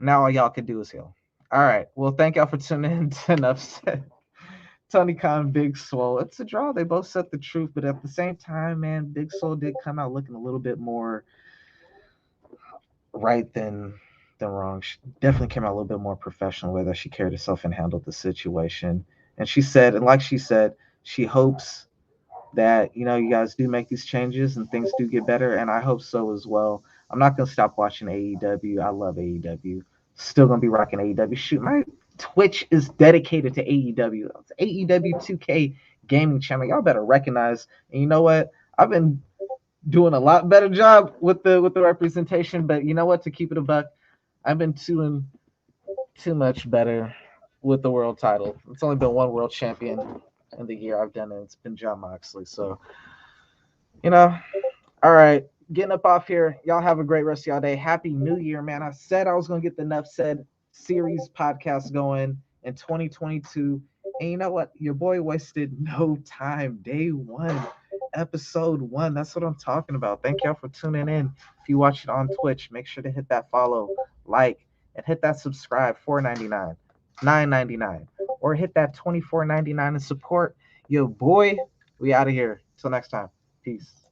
Now all y'all can do is heal. All right. Well, thank y'all for tuning in to Enough Said. Tony Khan, Big Swole. It's a draw. They both said the truth, but at the same time, man, Big Swole did come out looking a little bit more right than wrong. She definitely came out a little bit more professional with her. She carried herself and handled the situation. And she said, and like she said, she hopes that you guys do make these changes and things do get better, and I hope so as well. I'm not gonna stop watching AEW. I love AEW. Still gonna be rocking AEW. Shoot, my Twitch is dedicated to AEW. It's AEW 2K gaming channel. Y'all better recognize. And you know what? I've been doing a lot better job with the representation, but you know what? To keep it a buck, I've been doing too much better with the world title. It's only been one world champion in the year I've done it. It's been Jon Moxley. So, all right, getting up off here. Y'all have a great rest of y'all day. Happy New Year, man. I said I was going to get the Enough Said series podcast going in 2022. And you know what? Your boy wasted no time. Day 1, episode 1. That's what I'm talking about. Thank y'all for tuning in. If you watch it on Twitch, make sure to hit that follow, like, and hit that subscribe. $4.99, $9.99, or hit that $24.99 and support your boy. We out of here. Till next time. Peace.